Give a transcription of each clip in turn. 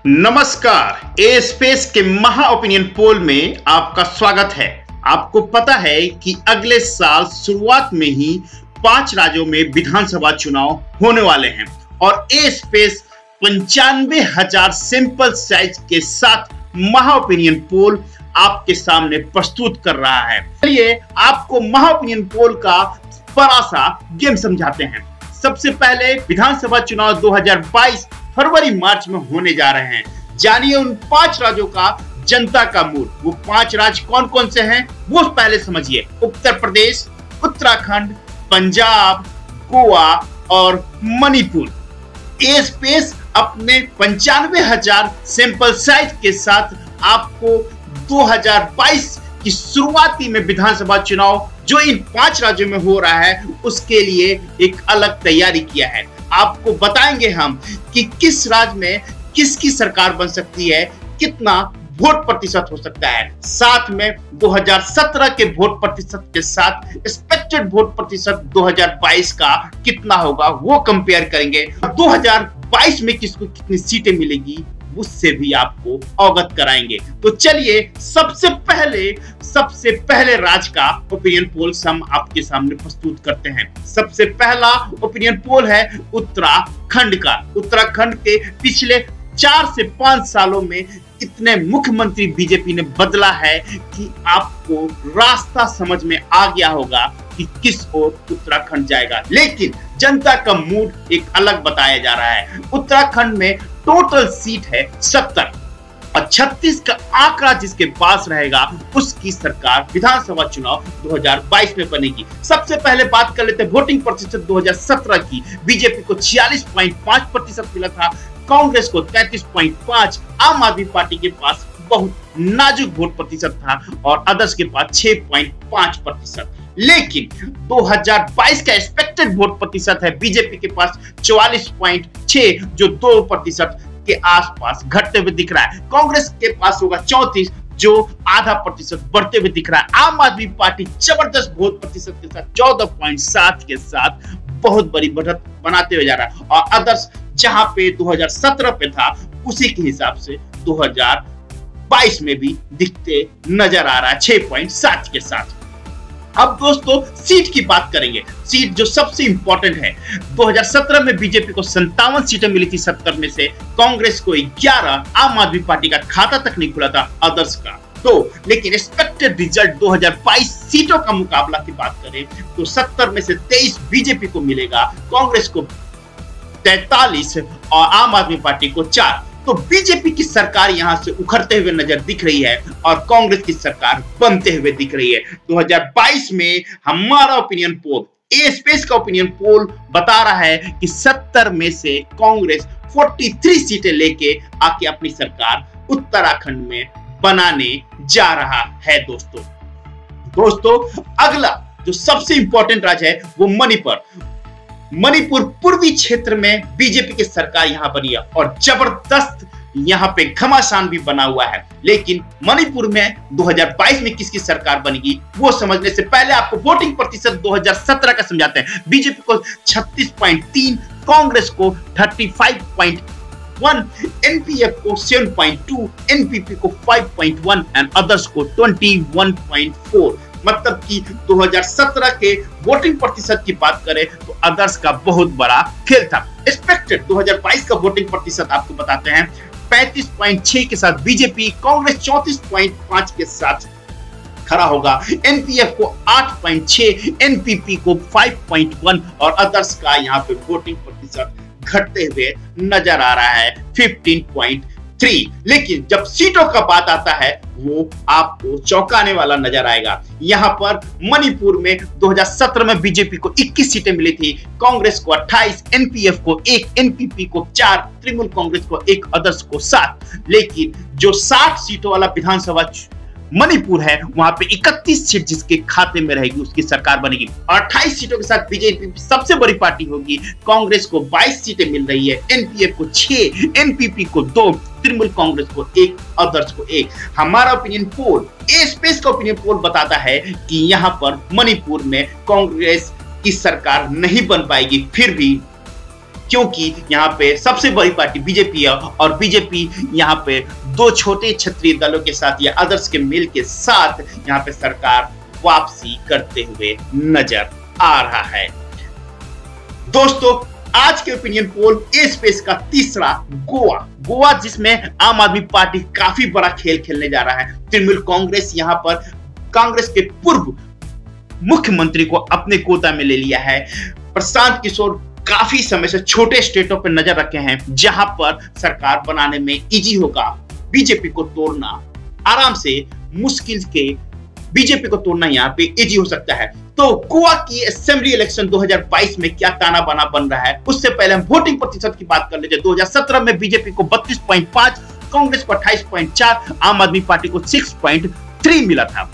नमस्कार, ए स्पेस के महा ओपिनियन पोल में आपका स्वागत है। आपको पता है कि अगले साल शुरुआत में ही 5 राज्यों में विधानसभा चुनाव होने वाले हैं और ए स्पेस 95,000 सैंपल साइज के साथ महा ओपिनियन पोल आपके सामने प्रस्तुत कर रहा है। चलिए आपको महा ओपिनियन पोल का बड़ा सा गेम समझाते हैं। सबसे पहले विधानसभा चुनाव 2022 फरवरी मार्च में होने जा रहे हैं। जानिए उन 5 राज्यों का जनता का मूड। वो 5 राज्य कौन कौन से हैं वो पहले समझिए। उत्तर प्रदेश, उत्तराखंड, पंजाब, गोवा और मणिपुर। ए स्पेस अपने 95,000 सैंपल साइज के साथ आपको 2022 की शुरुआती में विधानसभा चुनाव जो इन 5 राज्यों में हो रहा है उसके लिए एक अलग तैयारी किया है। आपको बताएंगे हम कि किस राज्य में किसकी सरकार बन सकती है, कितना वोट प्रतिशत हो सकता है। साथ में 2017 के वोट प्रतिशत के साथ एक्सपेक्टेड वोट प्रतिशत 2022 का कितना होगा वो कंपेयर करेंगे। 2022 में किसको कितनी सीटें मिलेगी उससे भी आपको अवगत कराएंगे। तो चलिए सबसे पहले राज्य का ओपिनियन पोल हम आपके सामने प्रस्तुत करते हैं। सबसे पहला ओपिनियन पोल है उत्तराखंड का। उत्तराखंड के पिछले 4 से 5 सालों में इतने मुख्यमंत्री बीजेपी ने बदला है कि आपको रास्ता समझ में आ गया होगा कि किस ओर उत्तराखंड जाएगा। लेकिन जनता का मूड एक अलग बताया जा रहा है। उत्तराखंड में टोटल सीट है 70 और 36 का आंकड़ा जिसके पास रहेगा उसकी सरकार विधानसभा चुनाव 2022 में बनेगी। सबसे पहले बात कर लेते हैं वोटिंग प्रतिशत 2017 की। बीजेपी को 46.5% मिला था, कांग्रेस को 33.5, आम आदमी पार्टी के पास बहुत नाजुक वोट प्रतिशत था और अदर्स के पास 6.5%। लेकिन 2022 का एक्सपेक्टेड वोट प्रतिशत है बीजेपी के पास 44.6 जो 2% के आसपास घटते हुए दिख रहा है। कांग्रेस के पास होगा 34 जो आधा प्रतिशत बढ़ते हुए दिख रहा है। आम आदमी पार्टी जबरदस्त वोट प्रतिशत के साथ 14.7 के साथ बहुत बड़ी बढ़त बनाते हुए जा रहा है और अदर्स जहां पे 2017 पे था उसी के हिसाब से 2022 में भी दिखते नजर आ रहा है 6.7 के साथ। अब दोस्तों सीट की बात करेंगे। सीट जो सबसे इंपॉर्टेंट है, 2017 में बीजेपी को 57 सीटें मिली थी 70 में से, कांग्रेस को 11, आम आदमी पार्टी का खाता तक नहीं खुला था, अदर्स का 2। लेकिन एक्सपेक्टेड रिजल्ट 2022 सीटों का मुकाबला की बात करें तो 70 में से 23 बीजेपी को मिलेगा, कांग्रेस को 43 और आम आदमी पार्टी को 4। तो बीजेपी की सरकार यहां से उखड़ते हुए नजर दिख रही है और कांग्रेस की सरकार बनते हुए दिख रही है। 2022 में हमारा ओपिनियन पोल, ए स्पेस का ओपिनियन पोल बता रहा है कि 70 में से कांग्रेस 43 सीटें लेके आके अपनी सरकार उत्तराखंड में बनाने जा रहा है। दोस्तों अगला जो सबसे इंपॉर्टेंट राज्य है वो मणिपुर पूर्वी क्षेत्र में बीजेपी की सरकार यहां बनी है और जबरदस्त यहां पे घमासान भी बना हुआ है। लेकिन मणिपुर में 2022 में किसकी सरकार बनेगी वो समझने से पहले आपको वोटिंग प्रतिशत 2017 का समझाते हैं। बीजेपी को 36.3, कांग्रेस को 35.1, एनपीएफ को 7.2, एनपीपी को 5.1 एंड अदर्स को 21.4। मतलब कि 2017 के वोटिंग प्रतिशत की बात करें तो अदर्स का बहुत बड़ा खेल था। एक्सपेक्टेड 2022 का वोटिंग प्रतिशत आपको बताते हैं 35.6 के साथ बीजेपी, कांग्रेस 34.5 के साथ खड़ा होगा, एनपीएफ को 8.6, एनपीपी को 5.1 और अदर्स का यहाँ पे वोटिंग प्रतिशत घटते हुए नजर आ रहा है 15.3। लेकिन जब सीटों का बात आता है वो आपको चौंकाने वाला नजर आएगा। यहां पर मणिपुर में 2017 में बीजेपी को 21 सीटें मिली थी, कांग्रेस को 28, एनपीएफ को 1, एनपीपी को 4, तृणमूल कांग्रेस को 1, अदर्स को 7। लेकिन जो 60 सीटों वाला विधानसभा मणिपुर है वहां पे 31 सीट जिसके खाते में रहेगी उसकी सरकार बनेगी और 28 सीटों के साथ बीजेपी सबसे बड़ी पार्टी होगी। कांग्रेस को 22 सीटें मिल रही है, एनपीएफ को 6, एनपीपी को 2, तृणमूल कांग्रेस को 1, अदर्स को 1। हमारा ओपिनियन पोल, ए स्पेस का ओपिनियन पोल बताता है कि यहां पर मणिपुर में कांग्रेस की सरकार नहीं बन पाएगी। फिर भी क्योंकि यहाँ पे सबसे बड़ी पार्टी बीजेपी है और बीजेपी यहाँ पे दो छोटे क्षेत्रीय दलों के साथ या अदर्स के मेल के साथ यहाँ पे सरकार वापसी करते हुए नजर आ रहा है। दोस्तों, आज के ओपिनियन पोल ए स्पेस का तीसरा गोवा जिसमें आम आदमी पार्टी काफी बड़ा खेल खेलने जा रहा है। तृणमूल कांग्रेस यहाँ पर कांग्रेस के पूर्व मुख्यमंत्री को अपने कोटा में ले लिया है। प्रशांत किशोर काफी समय से छोटे स्टेटों पर नजर रखे हैं जहां पर सरकार बनाने में इजी होगा। बीजेपी को तोड़ना आराम से मुश्किल के बीजेपी को तोड़ना यहाँ पे इजी हो सकता है। तो गोवा की असेंबली इलेक्शन 2022 में क्या ताना बाना बन रहा है, उससे पहले हम वोटिंग प्रतिशत की बात कर लेते हैं। 2017 में बीजेपी को 32.5, कांग्रेस को 28.4, आम आदमी पार्टी को 6.3 मिला था।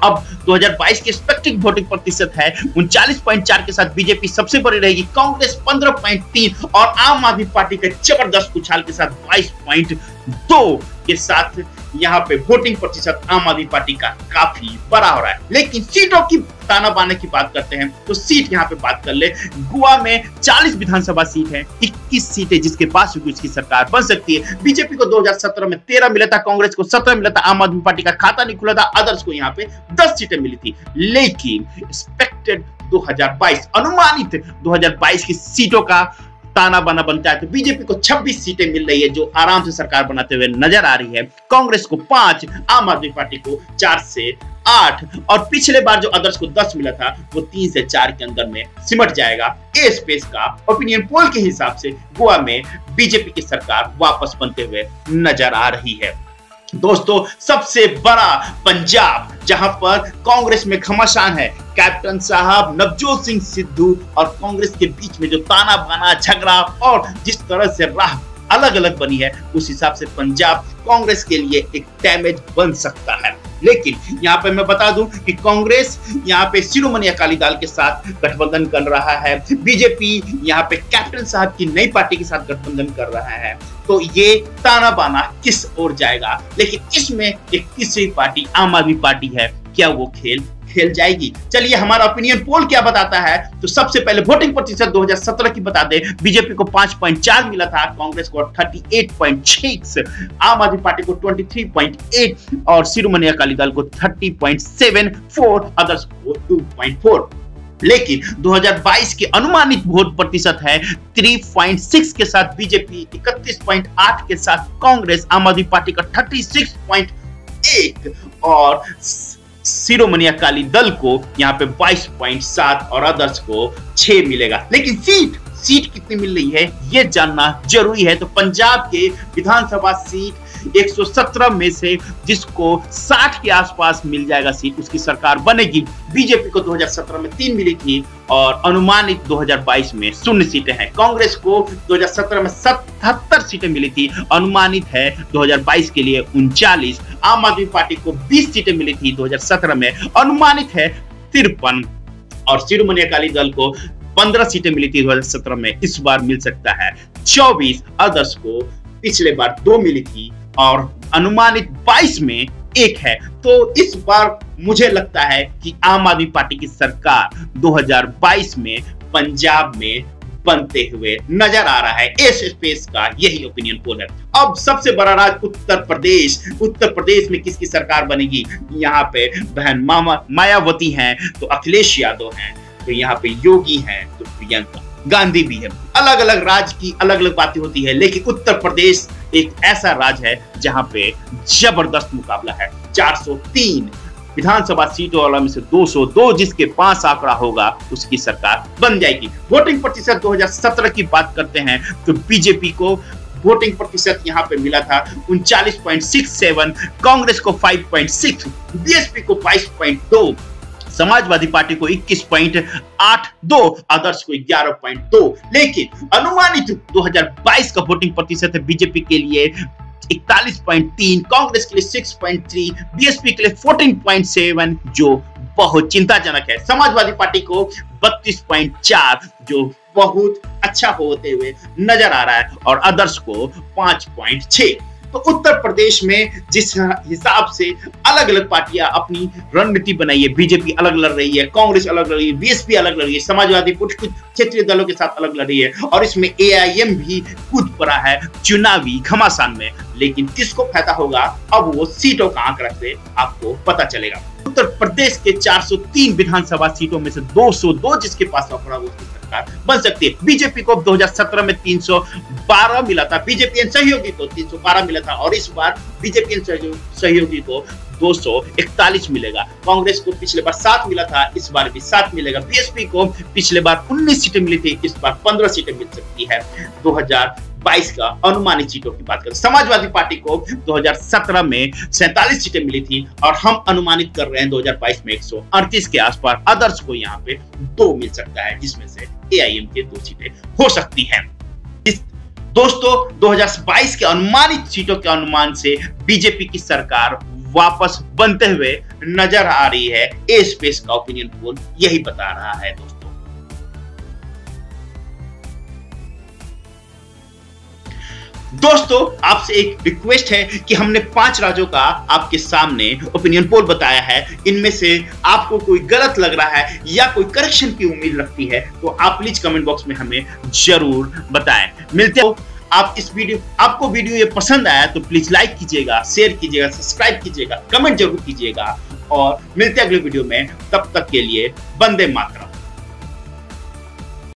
अब 2022 की एक्सपेक्टेड वोटिंग प्रतिशत है 39.4 के साथ बीजेपी सबसे बड़ी रहेगी, कांग्रेस 15.3 और आम आदमी पार्टी के जबरदस्त उछाल के साथ 22.2 के साथ यहाँ पे वोटिंग प्रतिशत आम आदमी पार्टी का काफी बड़ा हो रहा है। लेकिन सीटों की ताना बाने की बात करते हैं तो सीट यहाँ पे बात कर ले। गोवा में 40 विधानसभा सीट है, 21 सीटें जिसके पास उसकी सरकार बन सकती है। बीजेपी को 2017 में 13 मिला था, कांग्रेस को 17 मिला था, आम आदमी पार्टी का खाता नहीं खुला था, अदर्स को यहाँ पे 10 सीटें मिली थी। लेकिन एक्सपेक्टेड 2022 अनुमानित 2022 की सीटों का ताना बाना बनता है तो बीजेपी को 26 सीटें मिल रही है जो आराम से सरकार बनाते हुए नजर आ रही है। कांग्रेस को 5, आम आदमी पार्टी को 4 से 8 और पिछले बार जो अदर्स को 10 मिला था वो 3 से 4 के अंदर में सिमट जाएगा। ए स्पेस का ओपिनियन पोल के हिसाब से गोवा में बीजेपी की सरकार वापस बनते हुए नजर आ रही है। दोस्तों, सबसे बड़ा पंजाब जहां पर कांग्रेस में घमासान है, कैप्टन साहब नवजोत सिंह सिद्धू और कांग्रेस के बीच में जो ताना बाना झगड़ा और जिस तरह से राह अलग अलग बनी है उस हिसाब से पंजाब कांग्रेस के लिए एक डैमेज बन सकता है। लेकिन यहाँ पे मैं बता दूं कि कांग्रेस यहाँ पे शिरोमणि अकाली दल के साथ गठबंधन कर रहा है, बीजेपी यहाँ पे कैप्टन साहब की नई पार्टी के साथ गठबंधन कर रहा है। तो ये ताना बाना किस ओर जाएगा, लेकिन इसमें एक तीसरी पार्टी आम आदमी पार्टी है, क्या वो खेल जाएगी? चलिए हमारा ओपिनियन पोल क्या बताता है। तो सबसे पहले वोटिंग प्रतिशत 2017 की बता दें, बीजेपी को 5.4 मिला था, कांग्रेस को 38.6, आम आदमी पार्टी को 23.8 और शिरोमणि अकाली दल को 30.74, अदर्स को 2.4। लेकिन 2022 के अनुमानित वोट प्रतिशत है 3.6 के साथ बीजेपी, 31.8 के साथ कांग्रेस, आम आदमी पार्टी का 36.1 और शिरोमणि अकाली दल को यहाँ पे 22.7 और अदर्स को 6 मिलेगा। लेकिन सीट कितनी मिल रही है ये जानना जरूरी है। तो पंजाब के विधानसभा सीट 117 में से जिसको 60 के आसपास मिल जाएगा सीट, उसकी सरकार बनेगी। बीजेपी को 2017 में 3 मिली थी और अनुमानित 2022 में 0 सीटें हैं। कांग्रेस को 2017 में 77 सीटें मिली थी, अनुमानित है 2022 के लिए 39। आम आदमी पार्टी को 20 सीटें मिली थी 2017 में, अनुमानित है 53 और शिरोमणि अकाली दल को 15 सीटें मिली थी 2017 में, इस बार मिल सकता है 24। अदर्स को पिछले बार 2 मिली थी और अनुमानित 22 में 1 है। तो इस बार मुझे लगता है कि आम आदमी पार्टी की सरकार 2022 में पंजाब में बनते हुए नजर आ रहा है। इस स्पेस का यही ओपिनियन पोल है। अब सबसे बड़ा राज्य उत्तर प्रदेश में किसकी सरकार बनेगी? यहाँ पे बहन मायावती हैं तो अखिलेश यादव हैं, तो यहाँ पे योगी हैं तो प्रियंका गांधी भी है। अलग अलग राज्य की अलग अलग बातें होती है, लेकिन उत्तर प्रदेश एक ऐसा राज्य है जहां पे जबरदस्त मुकाबला है। 403 विधानसभा सीटों वाला में से 202 जिसके पास आंकड़ा होगा उसकी सरकार बन जाएगी। वोटिंग प्रतिशत 2017 की बात करते हैं तो बीजेपी को वोटिंग प्रतिशत यहाँ पे मिला था 39.67, कांग्रेस को 5.6, बीएसपी को 22.2, समाजवादी पार्टी को 21.82, अदर्स को 11.2। लेकिन अनुमानित 2022 का वोटिंग प्रतिशत है बीजेपी के लिए 41.3, कांग्रेस के लिए 6.3, बीएसपी के लिए 14.7 जो बहुत चिंताजनक है। समाजवादी पार्टी को 32.4 जो बहुत अच्छा होते हुए नजर आ रहा है और अदर्स को 5.6। तो उत्तर प्रदेश में जिस हिसाब से अलग अलग पार्टियां अपनी रणनीति बनाई है, बीजेपी अलग लड़ रही है, कांग्रेस अलग लड़ रही है, बीएसपी अलग लड़ रही है, समाजवादी कुछ क्षेत्रीय दलों के साथ अलग लड़ रही है और इसमें एआईएम भी कूद पड़ा है चुनावी घमासान में। लेकिन किसको फायदा होगा, अब वो सीटों का आंकड़ा से आपको पता चलेगा। उत्तर प्रदेश के 403 विधानसभा सीटों में से 202 जिसके पास होगा वो सरकार बन सकती है। बीजेपी को 2017 में 312 मिला था, बीजेपी सहयोगी को 312 मिला था और इस बार बीजेपी सहयोगी को 241 मिलेगा। कांग्रेस को पिछले बार 7 मिला था, इस बार भी 7 मिलेगा। बीएसपी को पिछले बार 19 सीटें मिली थी, इस बार 15 सीटें मिल सकती है। 2022 का अनुमानित सीटों की बात करें, समाजवादी पार्टी को 2017 में 47 सीटें मिली थी और हम अनुमानित कर रहे हैं 2022 में 138 के आसपास। अदर्स को यहाँ पे 2 मिल सकता है, जिसमें से एआईएम के 2 सीटें हो सकती हैं। दोस्तों 2022 के अनुमानित सीटों के अनुमान से बीजेपी की सरकार वापस बनते हुए नजर आ रही है। ए स्पेस का ओपिनियन पोल यही बता रहा है। दोस्तों आपसे एक रिक्वेस्ट है कि हमने 5 राज्यों का आपके सामने ओपिनियन पोल बताया है। इनमें से आपको कोई गलत लग रहा है या कोई करेक्शन की उम्मीद रखती है तो आप प्लीज कमेंट बॉक्स में हमें जरूर बताएं। मिलते हो आप इस आपको वीडियो ये पसंद आया तो प्लीज लाइक कीजिएगा, शेयर कीजिएगा, सब्सक्राइब कीजिएगा, कमेंट जरूर कीजिएगा और मिलते हैं अगले वीडियो में। तब तक के लिए वंदे मातरम।